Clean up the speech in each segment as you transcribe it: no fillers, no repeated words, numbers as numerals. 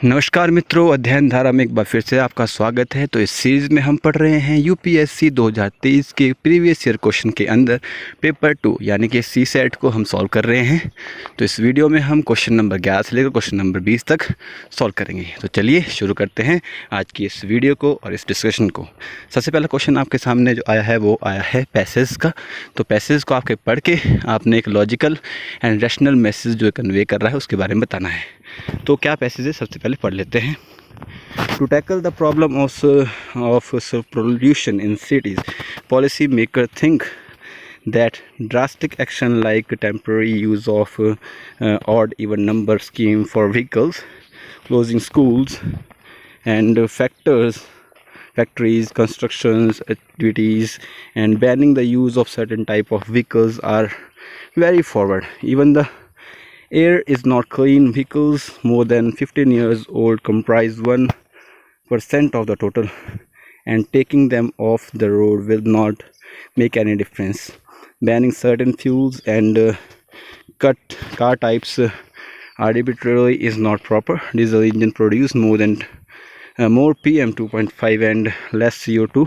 नमस्कार मित्रों, अध्ययन धारा में एक बार फिर से आपका स्वागत है। तो इस सीरीज़ में हम पढ़ रहे हैं यूपीएससी 2023 के प्रीवियस ईयर क्वेश्चन के अंदर पेपर 2 यानी कि सी सेट को हम सॉल्व कर रहे हैं। तो इस वीडियो में हम क्वेश्चन नंबर 11 से लेकर क्वेश्चन नंबर 20 तक सॉल्व करेंगे। तो चलिए शुरू करते हैं आज की इस वीडियो को और इस डिस्कशन को। सबसे पहला क्वेश्चन आपके सामने जो आया है वो आया है पैसेज का। तो पैसेज को आपके पढ़ के आपने एक लॉजिकल एंड रैशनल मैसेज जो कन्वे कर रहा है उसके बारे में बताना है। तो क्या पैसेज है सबसे पहले पढ़ लेते हैं। To tackle the problem of pollution in cities, policymakers think that drastic action like temporary use of odd even number scheme for vehicles, closing schools and factories, constructions activities, and banning the use of certain type of vehicles are very forward. Even the air is not clean. Vehicles more than 15 years old comprise 1% of the total, and taking them off the road will not make any difference. Banning certain fuels and cut car types arbitrarily is not proper. Diesel engine produce more PM 2.5 and less CO2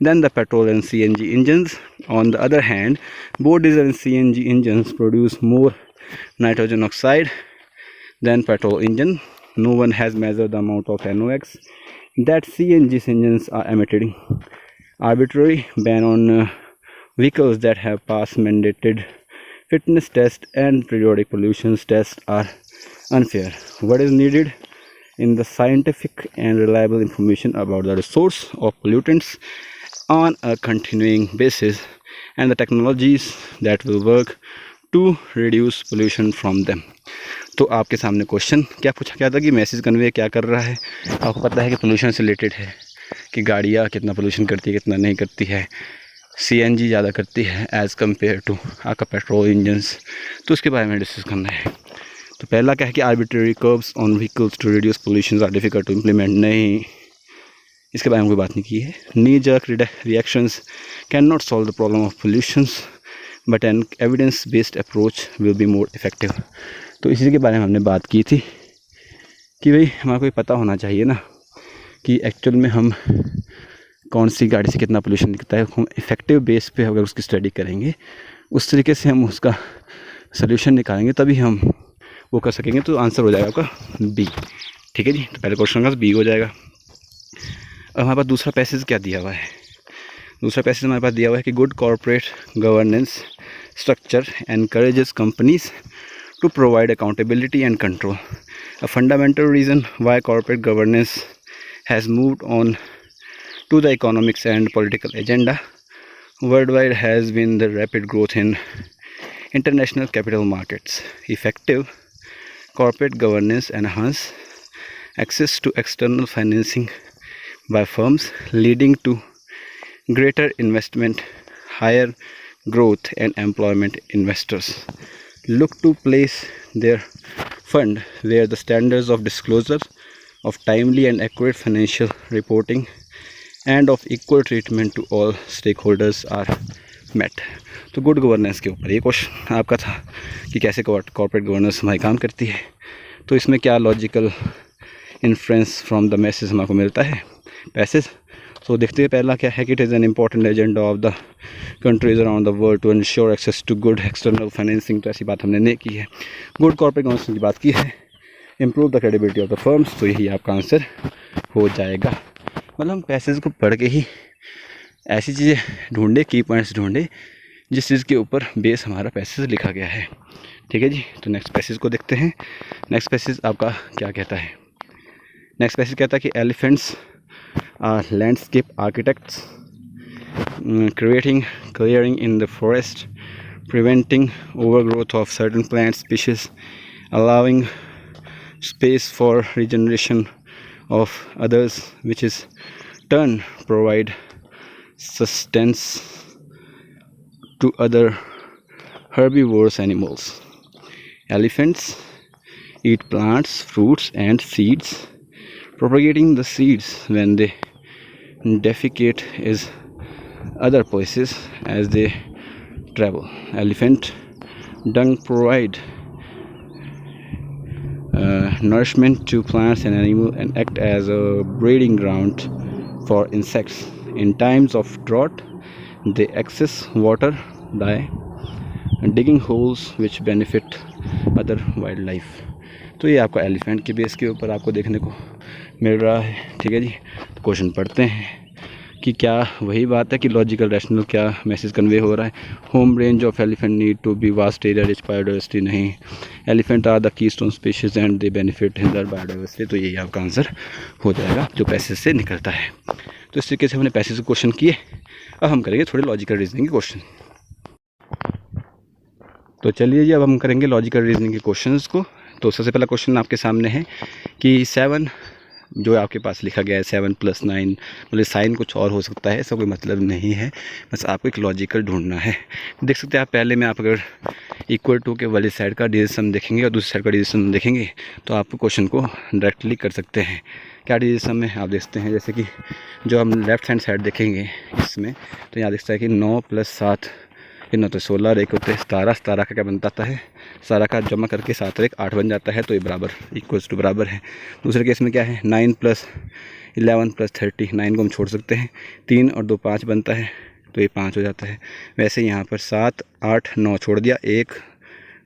than the petrol and CNG engines. On the other hand, both diesel and CNG engines produce more nitrogen oxide than petrol engine. No one has measured the amount of NOx that CNG engines are emitting. Arbitrary ban on vehicles that have passed mandated fitness tests and periodic pollution tests are unfair. What is needed in the scientific and reliable information about the source of pollutants on a continuing basis and the technologies that will work to reduce pollution from them. तो आपके सामने question क्या पूछा गया था कि message convey क्या कर रहा है। आपको पता है कि पोल्यूशन से रिलेटेड है कि गाड़ियाँ कितना पोल्यूशन करती है कितना नहीं करती है। सीएनजी ज़्यादा करती है एज़ कम्पेयर टू आपका पेट्रोल इंजन्स। तो उसके बारे में डिस्कस करना है। तो पहला क्या है कि arbitrary curbs on vehicles to reduce pollution are difficult to implement. नहीं, इसके बारे में कोई बात नहीं की है। Knee jerk reactions cannot solve the problem of pollutions but an evidence based approach will be more effective. तो इसी के बारे में हमने बात की थी कि भाई हमारे को पता होना चाहिए ना कि एक्चुअल में हम कौन सी गाड़ी से कितना पोल्यूशन दिखता है। हम इफेक्टिव बेस पे अगर उसकी स्टडी करेंगे उस तरीके से हम उसका सोल्यूशन निकालेंगे तभी हम वो कर सकेंगे। तो आंसर हो जाएगा आपका बी। ठीक है जी। तो पहले क्वेश्चन का बी हो जाएगा। अब हमारे पास दूसरा पैसेज क्या दिया हुआ है। दूसरा पैसेज हमारे पास दिया हुआ है कि good corporate governance structure encourages companies to provide accountability and control. A fundamental reason why corporate governance has moved on to the economics and political agenda worldwide has been the rapid growth in international capital markets. Effective corporate governance enhances access to external financing by firms, leading to greater investment, higher growth and employment. Investors look to place their fund where the standards of disclosure, of timely and accurate financial reporting and of equal treatment to all stakeholders are met. तो good governance के ऊपर ये question आपका था कि कैसे corporate governance हमारी काम करती है। तो इसमें क्या logical inference from the message हमारे को मिलता है पैसेज। तो देखते हैं पहला क्या है कि it is an important agenda of the countries around the world to ensure access to good external financing. तो ऐसी बात हमने नहीं की है। गुड कॉर्पोरेट गवर्नेंस की बात की है। Improve the credibility of the firms. तो यही आपका आंसर हो जाएगा। मतलब हम पैसेज को पढ़ के ही ऐसी चीज़ें ढूंढे, की पॉइंट्स ढूंढे जिस चीज़ के ऊपर बेस हमारा पैसेज लिखा गया है। ठीक है जी। तो नेक्स्ट पैसेज को देखते हैं। नेक्स्ट पैसेज आपका क्या कहता है। नेक्स्ट पैसेज कहता है कि elephants are landscape architects, creating clearing in the forest, preventing overgrowth of certain plant species, allowing space for regeneration of others, which is turn provide sustenance to other herbivorous animals. Elephants eat plants, fruits and seeds, propagating the seeds when they defecate is other places as they travel. Elephant dung provide nourishment to plants and animals and act as a breeding ground for insects. In times of drought, they access water by digging holes which benefit other wildlife. तो ये आपका elephant के base के ऊपर आपको देखने को मिल रहा है, ठीक है जी। तो क्वेश्चन पढ़ते हैं कि क्या वही बात है कि लॉजिकल रैशनल क्या मैसेज कन्वे हो रहा है। Home range of elephant need to be vast area rich biodiversity, नहीं। Elephant are the keystone species and they benefit in the biodiversity, तो यही आपका आंसर हो जाएगा जो पैसेज से निकलता है। तो इस तरीके से हमने पैसेज से क्वेश्चन किए। अब हम करेंगे थोड़े लॉजिकल रीजनिंग के क्वेश्चन। तो चलिए जी, अब हम करेंगे लॉजिकल रीजनिंग के क्वेश्चंस को। तो सबसे पहला क्वेश्चन आपके सामने है कि 7 जो आपके पास लिखा गया है 7 + 9, मतलब साइन कुछ और हो सकता है, ऐसा कोई मतलब नहीं है, बस आपको एक लॉजिकल ढूंढना है। देख सकते हैं आप, पहले में आप अगर इक्वल टू के वाली साइड का डिजिट देखेंगे और दूसरी साइड का डिजिट देखेंगे तो आप क्वेश्चन को डायरेक्टली कर सकते हैं। क्या डिजिट में आप देखते हैं, जैसे कि जो हम लेफ्ट हैंड साइड देखेंगे इसमें, तो यहाँ देखता है कि 9 + 7 इन तो 16 और एक होते हैं 17। 17 का क्या बनता है, 17 का जमा करके 7 और 1 8 बन जाता है, तो ये बराबर इक्वल्स टू बराबर है। दूसरे केस में क्या है, 9 + 11 + 30, 9 को हम छोड़ सकते हैं, 3 और 2 5 बनता है, तो ये 5 हो जाता है। वैसे यहाँ पर 7 8 9 छोड़ दिया, 1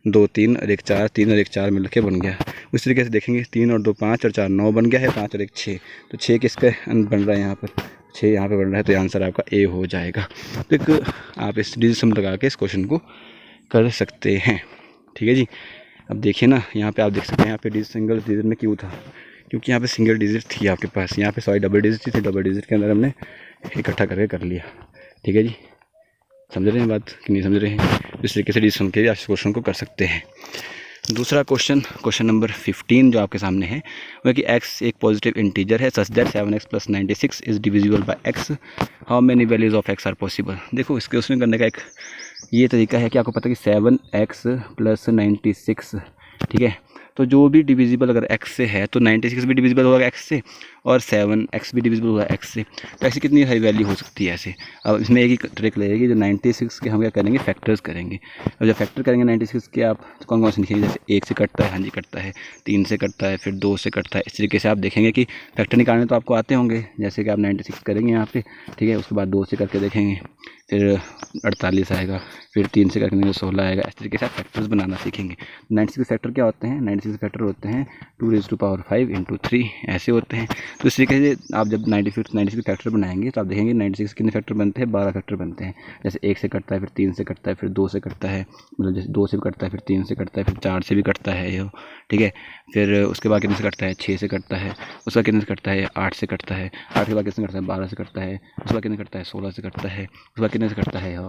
2 3 और 1 4, 3 और 1 4 मिल के बन गया। उस तरीके से देखेंगे 3 और 2 5 और 4 9 बन गया है, 5 और 1 6, तो 6 किसका बन रहा है, यहाँ पर 6 यहाँ पे बन रहा है, तो आंसर आपका ए हो जाएगा। तो एक आप इस डिजिट लगा के इस क्वेश्चन को कर सकते हैं, ठीक है जी। अब देखिए ना, यहाँ पे आप देख सकते हैं, यहाँ पे डिजिट सिंगल डिजिट में क्यों था, क्योंकि यहाँ पे सिंगल डिजिट थी आपके पास, यहाँ पे सॉरी डबल डिजिट थी, डबल डिजिट के अंदर हमने इकट्ठा करके कर लिया, ठीक है जी। समझ रहे हैं बात कि नहीं समझ रहे हैं? इस तरीके से डिजिट के आप इस क्वेश्चन को कर सकते हैं। दूसरा क्वेश्चन नंबर 15 जो आपके सामने है वो है कि x एक पॉजिटिव इंटीजर है such that 7x + 96 is divisible by x, how many values of x are possible. देखो इसके उसमें करने का एक ये तरीका है कि आपको पता है कि 7x + 96, ठीक है, तो जो भी डिविजिबल अगर x से है तो 96 भी डिविजिबल होगा x से और 7x भी डिविजिबल होगा x से, तो ऐसी कितनी हाई वैल्यू हो सकती है ऐसे। अब इसमें एक ही ट्रिक लगेगी, जो 96 के हम क्या करेंगे, फैक्टर्स करेंगे। अब जब फैक्टर करेंगे 96 के आप तो कौन कौन से लिखेंगे, जैसे 1 से कटता है, हाँ जी कटता है, 3 से कटता है, फिर 2 से कटता है। इस तरीके से आप देखेंगे कि फैक्टर निकालने तो आपको आते होंगे, जैसे कि आप 96 करेंगे यहाँ पे, ठीक है, उसके बाद 2 से करके देखेंगे, फिर 48 आएगा, फिर 3 से करके 16 आएगा। इस तरीके से आप फैक्टर्स बनाना सीखेंगे। 96 फैक्टर क्या होते हैं, 96 फैक्टर होते हैं 2⁵ × 3 ऐसे होते हैं। तो इस तरीके से आप जब 96 फैक्टर बनाएंगे तो आप देखेंगे 96 कितने फैक्टर बनते हैं, 12 फैक्टर बनते हैं। जैसे 1 से कटता है, फिर 3 से कटता है, फिर 2 से कटता है, मतलब जैसे 2 से भी कटता है, फिर 3 से कटता है, फिर 4 से भी कटता है ये, ठीक है। फिर उसके बाद कितने से कटता है, 6 से कटता है, उसके बाद कितने से कटता है, 8 से कटता है, 8 के बाद कितने कटता है, 12 से कटता है, उसके बाद कितने कटता है, 16 से कटता है, उसके बाद कितने से कटता है,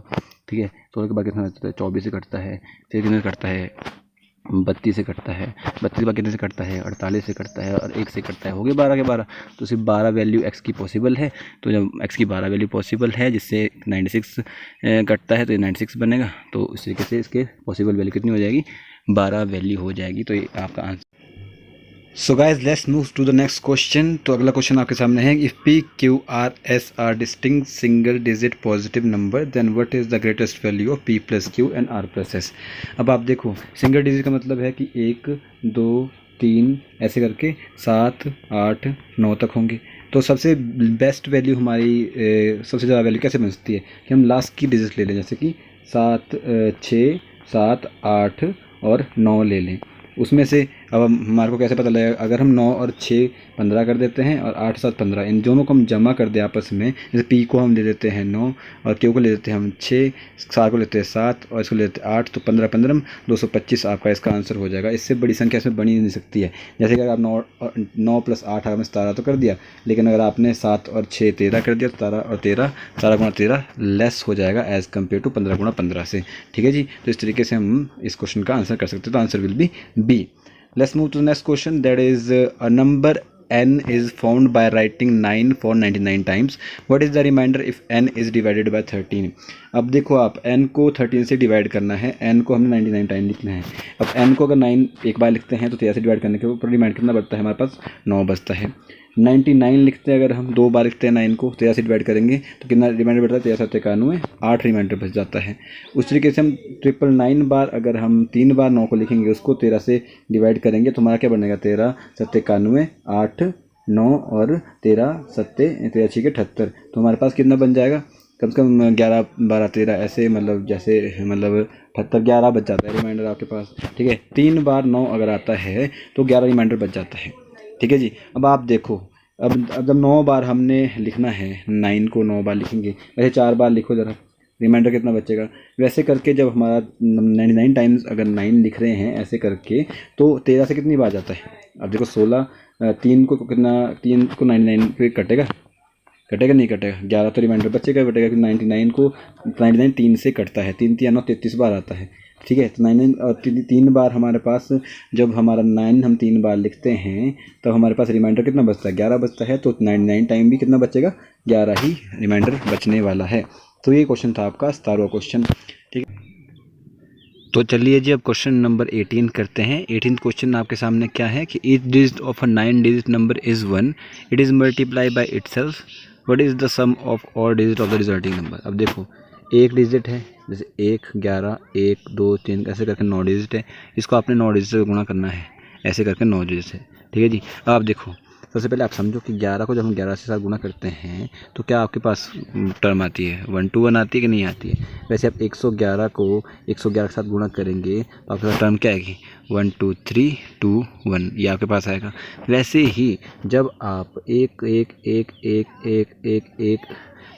ठीक है, 16 के बाद कितने कटता है, 24 से कटता है, फिर कितने से कटता है, 32 से कटता है, 32 के बाद कितने से कटता है, 48 से कटता है और 1 से कटता है, हो गए 12 के 12। तो सिर्फ 12 वैल्यू x की पॉसिबल है। तो जब x की 12 वैल्यू पॉसिबल है जिससे 96 कटता है तो ये 96 बनेगा। तो इस तरीके से इसके पॉसिबल वैल्यू कितनी हो जाएगी, 12 वैल्यू हो जाएगी। तो ये आपका answer. So guys let's move to the next question. तो अगला क्वेश्चन आपके सामने है, if P, Q, R, S are distinct single digit positive number then what is the greatest value of P + Q and R + S। अब आप देखो single digit का मतलब है कि 1 2 3 ऐसे करके 7 8 9 तक होंगे। तो सबसे बेस्ट वैल्यू हमारी सबसे ज़्यादा वैल्यू कैसे बन सकती है कि हम लास्ट की डिजिट ले लें, जैसे कि 7 6 7 8 और 9 ले लें। उसमें से अब हमारे को कैसे पता लगेगा, अगर हम 9 और 6 15 कर देते हैं और 8 7 15, इन दोनों को हम जमा कर दें आपस में, जैसे P को हम ले लेते हैं 9 और Q को ले लेते हैं हम 6, सार को लेते हैं 7 और इसको ले लेते हैं 8, तो 15 15 225 आपका इसका आंसर हो जाएगा। इससे बड़ी संख्या इसमें बनी नहीं सकती है। जैसे कि अगर आप 9 + 8 आपने 17 तो कर दिया, लेकिन अगर आपने 7 और 6 13 कर दिया, 17 और 13 17 × 13 लेस हो जाएगा एज़ कम्पेयर टू 15 × 15 से, ठीक है जी। तो इस तरीके से हम इस क्वेश्चन का आंसर कर सकते हैं। तो answer will be B. Let's move to the next question. That is a number n is found by writing 9 for 99 times. What is the remainder if n is divided by 13? अब देखो आप n को 13 से divide करना है, n को हमने 99 time लिखना है। अब n को अगर 9 एक बार लिखते हैं तो 13 से डिवाइड करने के ऊपर रिमाइंडर कितना बचता है हमारे पास, 9 बचता है। 99 लिखते हैं, अगर हम 2 बार लिखते हैं 9 को, 13 से डिवाइड करेंगे तो कितना रिमाइंडर बढ़ता है, 13 7 91, 8 रिमाइंडर बच जाता है। उस तरीके से हम 999 बार अगर हम 3 बार 9 को लिखेंगे, उसको 13 से डिवाइड करेंगे तो हमारा क्या बनेगा, 13 7 91, 8 9 और 13 7 13 6 78। तो हमारे पास कितना बन जाएगा, कम से कम 11 12 13 ऐसे, मतलब जैसे मतलब 78 11 बच जाता है रिमाइंडर आपके पास। ठीक है, 3 बार 9 अगर आता है तो 11 रिमाइंडर बच जाता है। ठीक है जी। अब आप देखो, अब जब 9 बार हमने लिखना है, 9 को 9 बार लिखेंगे, वैसे 4 बार लिखो ज़रा, रिमाइंडर कितना बचेगा। वैसे करके जब हमारा 99 टाइम्स अगर 9 लिख रहे हैं ऐसे करके, तो 13 से कितनी बार जाता है। अब देखो 16, 3 को कितना, 3 को 99 पे कटेगा नहीं कटेगा, 11 तो रिमाइंडर बचेगा बटेगा कि 99 को 99 3 से कटता है, 3 3 9 33 बार आता है। ठीक है, तो 99 और 3 बार हमारे पास, जब हमारा 9 हम 3 बार लिखते हैं तो हमारे पास रिमाइंडर कितना बचता है, 11 बचता है। तो 99 टाइम भी कितना बचेगा, 11 ही रिमाइंडर बचने वाला है। तो ये क्वेश्चन था आपका 17वां क्वेश्चन। ठीक है, तो चलिए जी अब क्वेश्चन नंबर 18 करते हैं। 18th क्वेश्चन आपके सामने क्या है कि each digit of a 9 digit number is 1, it is multiply by itself, what is the sum of all digit of the resulting number. अब देखो, एक डिजिट है, जैसे 1 11 1 2 3 ऐसे करके 9 डिजिट है, इसको आपने 9 डिजिट से गुणा करना है, ऐसे करके 9 डिजिट है। ठीक है जी। अब आप देखो, सबसे पहले आप समझो कि 11 को जब हम 11 से साथ गुणा करते हैं तो क्या आपके पास टर्म आती है, 1 to 1 आती है कि नहीं आती है। वैसे आप 111 को 111 के साथ गुणा करेंगे तो आपके पास टर्म क्या आएगी, 1 2 3 2 1, ये आपके पास आएगा। वैसे ही जब आप एक एक एक एक एक एक एक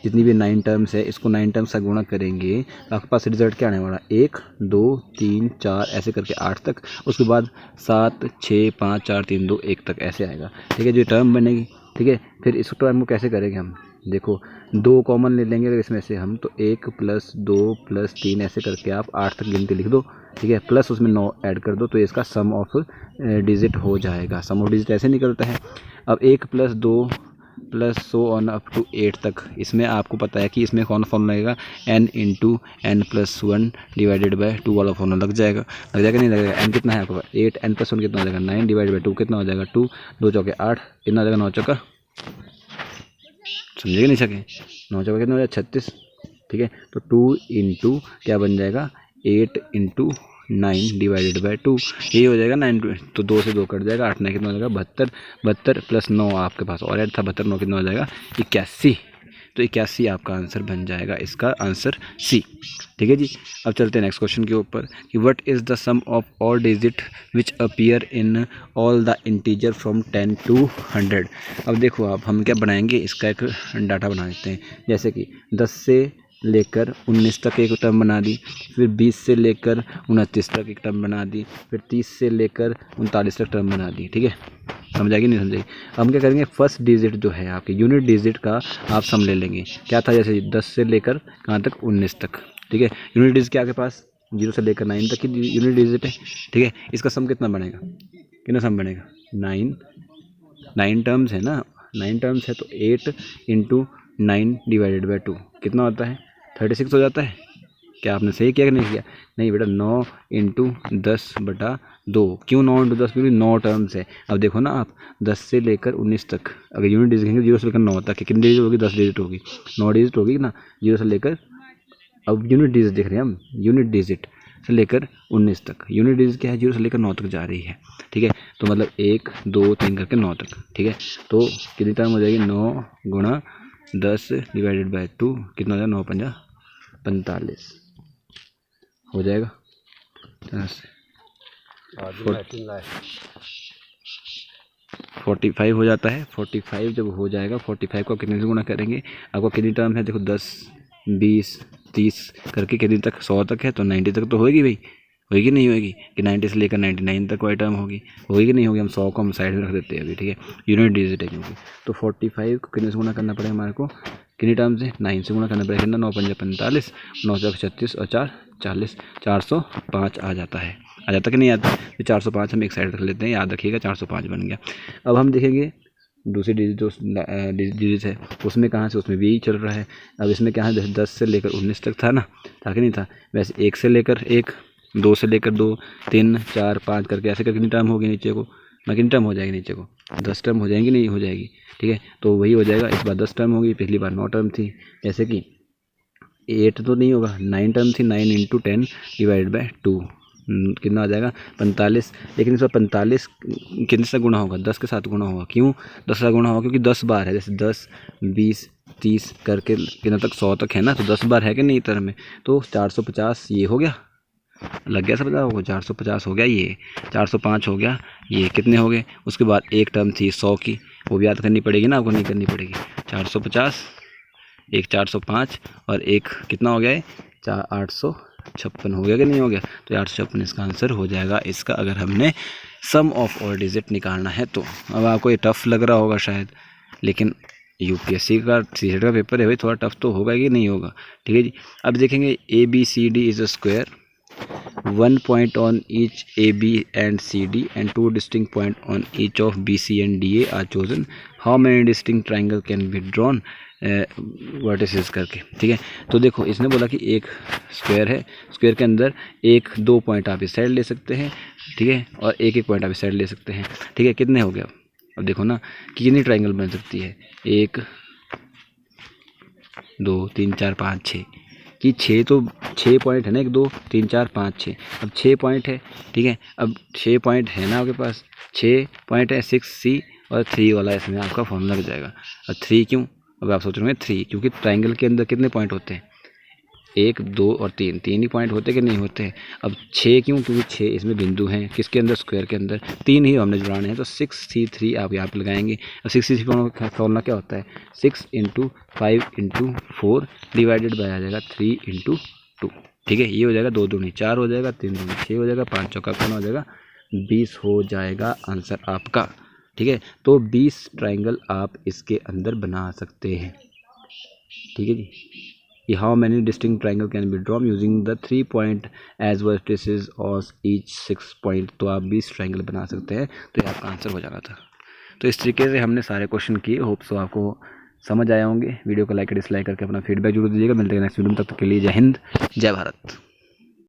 जितनी भी 9 टर्म्स है, इसको 9 टर्म्स से गुणा करेंगे तो आपके पास रिजल्ट क्या आने वाला, 1 2 3 4 ऐसे करके 8 तक, उसके बाद 7 6 5 4 3 2 1 तक ऐसे आएगा। ठीक है, जो टर्म बनेगी। ठीक है, फिर इस टर्म को कैसे करेंगे हम, देखो 2 कॉमन ले लेंगे अगर इसमें से हम, तो 1 + 2 + 3 ऐसे करके आप 8 तक गिनती लिख दो। ठीक है, प्लस उसमें 9 ऐड कर दो, तो इसका सम ऑफ डिजिट हो जाएगा। सम ऑफ डिजिट ऐसे निकलता है। अब 1 + 2 + सो ऑन अप टू 8 तक, इसमें आपको पता है कि इसमें कौन फॉर्मूला लगेगा, n × n + 1 डिवाइडेड बाय 2 वाला फॉर्मूला लग जाएगा नहीं लगेगा। n कितना है आपके पास, 8, n + 1 कितना हो जाएगा, 9 डिवाइड बाय 2 कितना हो जाएगा, 2 2 चौके 8, कितना हो जाएगा, 9 चौका, समझेगा नहीं सके, 9 चौका कितना हो जाएगा, 36। ठीक है, तो 2 × क्या बन जाएगा, 8 × 9 डिवाइडेड बाय 2, ये हो जाएगा 9, तो 2 से 2 कट जाएगा, 8 9 कितना हो जाएगा, 72 72 + 9 आपके पास और ऐड था 72 9 कितना हो जाएगा, 81। तो 81 आपका आंसर बन जाएगा, इसका आंसर सी। ठीक है जी। अब चलते हैं नेक्स्ट क्वेश्चन के ऊपर कि what is the sum of all digit which appear in all the integer from 10 to 100। अब देखो आप, हम क्या बनाएंगे, इसका एक डाटा बना देते हैं। जैसे कि 10 से लेकर 19 तक एक टर्म बना दी, फिर 20 से लेकर 29 तक एक टर्म बना दी, फिर 30 से लेकर 39 तक टर्म बना दी। ठीक है, समझाएगी नहीं समझाएगी। हम क्या करेंगे, फर्स्ट डिजिट जो है आपके यूनिट डिजिट का आप सम ले लेंगे। क्या था, जैसे 10 से लेकर कहाँ तक, 19 तक। ठीक है, यूनिट डिजिट क्या आपके पास 0 से लेकर 9 तक की यूनिट डिजिट है। ठीक है, इसका सम कितना बनेगा, कितना सम बनेगा, 9 टर्म्स है ना, 9 टर्म्स है तो 8 × 9 डिवाइडेड बाय 2 कितना होता है, 36 हो जाता है। क्या आपने सही किया कि नहीं किया, नहीं बेटा, 9 × 10/2। क्यों 9 × 10, क्योंकि 9 टर्म्स है। अब देखो ना आप, 10 से लेकर 19 तक अगर यूनिट डिजिट देखेंगे, 0 से लेकर 9 तक कितनी डिजिट होगी, 10 डिजिट होगी, 9 डिजिट होगी ना, 0 से लेकर, अब यूनिट डिजिट देख रहे हैं हम, यूनिट डिजिट से लेकर 19 तक, यूनिट डिजिट क्या है, 0 से लेकर 9 तक जा रही है। ठीक है, तो मतलब 1 2 3 करके 9 तक। ठीक है, तो कितनी टर्म हो जाएगी, 9 × 10 डिवाइडेड बाय 2 कितना हो जाएगा, 9 × 5 = 45 हो जाएगा। 45 हो जाता है। 45 जब हो जाएगा, 45 को कितने से गुणा करेंगे, आपको कितनी टर्म है, देखो 10 20 30 करके कितनी तक, 100 तक है, तो 90 तक तो होएगी भाई, होएगी नहीं होएगी, कि 90 से लेकर 99 तक कोई टर्म होगी कि नहीं होगी। हम 100 को हम साइड में रख देते हैं अभी। ठीक है, यूनिट डिजिट है क्योंकि, तो 45 को कितने से गुणा करना पड़ेगा हमारे को, कितनी टर्म से, 9 से गुणा करना पड़ेगा, कितना, 9 × 5 = 45, 9 × 36 और 4 40, 405 आ जाता है। आ जाता कि नहीं आता, तो 405 हम एक साइड रख लेते हैं, याद रखिएगा 405 बन गया। अब हम देखेंगे दूसरी डिजिट जो डिजिट है उसमें कहाँ से, उसमें भी यही चल रहा है। अब इसमें क्या है, जैसे 10 से लेकर 19 तक था ना, था कि नहीं था, वैसे 1 से लेकर 1, 2 से लेकर 2 3 4 5 करके ऐसे करके कितनी टर्म होगी नीचे को, कितनी टर्म हो जाएगी नीचे को, 10 टर्म हो जाएंगी, नहीं हो जाएगी, ठीक है। तो वही हो जाएगा, इस बार 10 टर्म होगी, पिछली बार 9 टर्म थी। जैसे कि 8 तो नहीं होगा, 9 टर्म थी, 9 × 10 डिवाइड बाय 2 कितना आ जाएगा 45। लेकिन इस बार 45 कितने से गुणा होगा, 10 के साथ गुणा होगा। क्यों 10 का गुणा होगा, क्योंकि 10 बार है, जैसे 10 20 30 करके कितना तक 100 तक है ना, तो 10 बार है कि नहीं टर्म में। तो 450 ये हो गया, लग गया समझ आपको, 450 हो गया, ये 405 हो गया, ये कितने हो गए। उसके बाद एक टर्म थी 100 की, वो भी याद करनी पड़ेगी ना आपको, नहीं करनी पड़ेगी। 450, एक 405 और एक कितना हो गया है 856 हो गया कि नहीं हो गया। तो 856 इसका आंसर हो जाएगा इसका, अगर हमने सम ऑफ ऑल डिजिट निकालना है तो। अब आपको ये टफ लग रहा होगा शायद, लेकिन यूपीएससी का सीसेट का पेपर है भाई, थोड़ा टफ तो होगा कि नहीं होगा, ठीक है जी। अब देखेंगे ABCD is a square, 1 point on each AB and CD and 2 distinct point on each of BC and DA are chosen. How many distinct triangle can be drawn? Vertices करके, ठीक है। तो देखो इसने बोला कि एक स्क्वायर है, स्क्वायर के अंदर 1-2 पॉइंट आप इस साइड ले सकते हैं, ठीक है, और 1-1 पॉइंट आप इस साइड ले सकते हैं, ठीक है। कितने हो गए अब देखो ना कि कितनी ट्राइंगल बन सकती है, 1 2 3 4 5 6 कि 6 तो 6 पॉइंट है ना, 1 2 3 4 5 6, अब 6 पॉइंट है, ठीक है। अब 6 पॉइंट है ना आपके पास, 6 पॉइंट है, 6C और 3 वाला इसमें आपका फॉर्मूला लग जाएगा। अब 3 क्यों, अब आप सोच रहे हैं 3 क्योंकि ट्राइंगल के अंदर कितने पॉइंट होते हैं, 1 2 और 3, 3 ही पॉइंट होते कि नहीं होते। अब 6 क्यों, क्योंकि 6 इसमें बिंदु हैं, किसके अंदर, स्क्वायर के अंदर, 3 ही हमने जुड़ाने हैं, तो 6C3 आप यहाँ पे लगाएंगे। अब 6C3 फॉर्मूला क्या होता है, 6 × 5 × 4 डिवाइडेड बाय आ जाएगा 3 × 2, ठीक है। ये हो जाएगा 2 दूनी 4 हो जाएगा, 3 दूनी 6 हो जाएगा, 5 चौका कितना हो जाएगा 20 हो जाएगा आंसर आपका, ठीक है। तो 20 ट्राइंगल आप इसके अंदर बना सकते हैं, ठीक है जी। ये how many distinct triangle can be drawn using the 3 point as vertices और ईच 6 पॉइंट, तो आप 20 ट्राइंगल बना सकते हैं। तो ये आपका आंसर हो जाना था। तो इस तरीके से हमने सारे क्वेश्चन किए, होप सो आपको समझ आए होंगे। वीडियो को लाइक डिसलाइक करके अपना फीडबैक जरूर दीजिएगा। मिलते हैं नेक्स्ट वीडियो में, तब तक के लिए जय हिंद जय भारत।